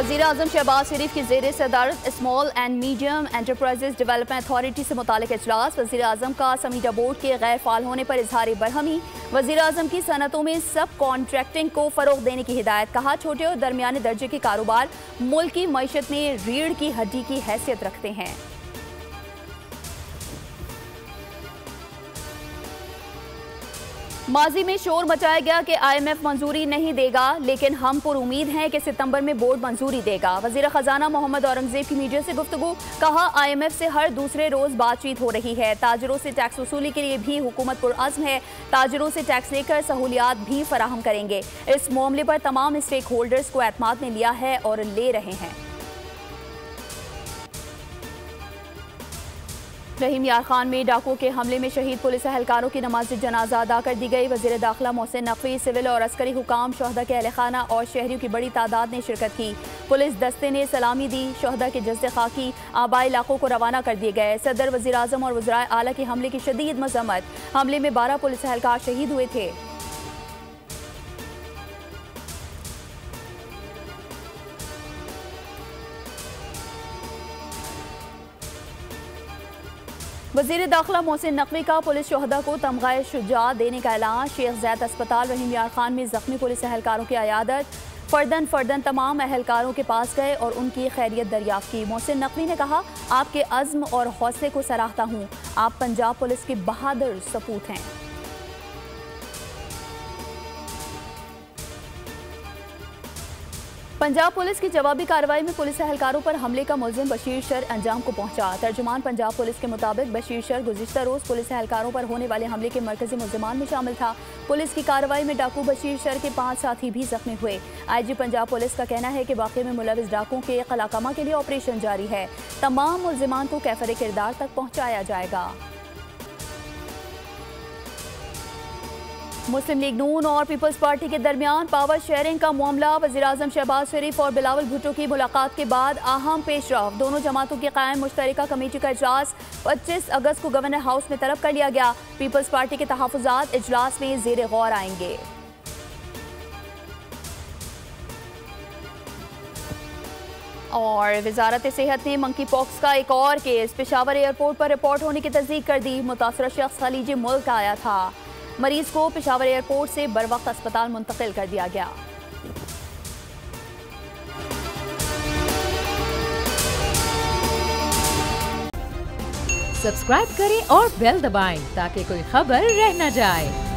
वज़ीर-ए-आज़म शहबाज शरीफ की ज़ेर सदारत small and medium enterprises development authority से मुतालिक इजलास। वज़ीर-ए-आज़म का समीटा बोर्ड के गैर फाल होने पर इजहार बरहमी। वज़ीर-ए-आज़म की सनतों में सब कॉन्ट्रैक्टिंग को फ़रोग़ देने की हिदायत। कहा, छोटे और दरमियाने दर्जे के कारोबार मुल्क की मईशत में रीढ़ की हड्डी की हैसियत रखते हैं। माजी में शोर मचाया गया कि IMF मंजूरी नहीं देगा, लेकिन हम पर उम्मीद हैं कि सितंबर में बोर्ड मंजूरी देगा। वज़ीर ख़जाना मोहम्मद औरंगज़ेब की मीडिया से गुफ्तगू। कहा, IMF से हर दूसरे रोज बातचीत हो रही है। ताजरों से टैक्स वसूली के लिए भी हुकूमत पुरअज़्म है। ताजरों से टैक्स लेकर सहूलियात भी फराहम करेंगे। इस मामले पर तमाम स्टेक होल्डर्स को एतमाद में लिया है और ले रहे हैं। रहीम यार खान में डाकुओं के हमले में शहीद पुलिस एहलकारों की नमाज जनाजा अदा कर दी गई। वज़ीर दाखिला मोहसिन नकवी, सिविल और अस्करी हुकाम, शहदा के अहल खाना और शहरियों की बड़ी तादाद ने शिरकत की। पुलिस दस्ते ने सलामी दी। शहदा के जज्दे खाकी आबाई इलाकों को रवाना कर दिए गए। सदर, वज़ीर आज़म और वज़राए आला के हमले की शदीद मजम्मत। हमले में 12 पुलिस एहलकार शहीद हुए थे। वज़ीर दाखिला मोहसिन नकवी का पुलिस शहदा को तमग़ाए शुजा देने का ऐलान। शेख ज़ैद अस्पताल रहीम यार खान में ज़ख्मी पुलिस एहलकारों की अयादत। फर्दन तमाम एहलकारों के पास गए और उनकी खैरियत दरियाफ्त की। मोहसिन नकवी ने कहा, आपके अज़्म और हौसले को सराहता हूँ। आप पंजाब पुलिस के बहादुर सपूत हैं। पंजाब पुलिस की जवाबी कार्रवाई में पुलिस एहलकारों पर हमले का मुलजिम बशीर शर अंजाम को पहुंचा। तर्जुमान पंजाब पुलिस के मुताबिक बशीर शर गुज़िश्ता रोज पुलिस एहलकारों पर होने वाले हमले के मरकजी मुलजिमान में शामिल था। पुलिस की कार्रवाई में डाकू बशीर शर के 5 साथी भी जख्मी हुए। IG पंजाब पुलिस का कहना है कि वाक़े में मुलविस डाकुओं के कलाकमा के लिए ऑपरेशन जारी है। तमाम मुलजिमान को कैफर किरदार तक पहुँचाया जाएगा। मुस्लिम लीग नून और पीपल्स पार्टी के दरमियान पावर शेयरिंग का मामला। वज़ीर-ए-आज़म शहबाज शरीफ और बिलावल भुट्टो की मुलाकात के बाद अहम पेशरफ। दोनों जमातों की कायम मुश्तरका कमेटी का इजलास 25 अगस्त को गवर्नर हाउस में तलब कर लिया गया। पीपल्स पार्टी के तहफ़्फ़ुज़ात इजलास में ज़ेर गौर आएंगे। और वजारत सेहत ने मंकी पॉक्स का एक और केस पेशावर एयरपोर्ट पर रिपोर्ट होने की तस्दीक कर दी। मुतासरा शख्स खलीजी मुल्क आया था। मरीज को पेशावर एयरपोर्ट से बरवक्त अस्पताल मुंतकिल कर दिया गया। सब्सक्राइब करें और बेल दबाएं ताकि कोई खबर रह न जाए।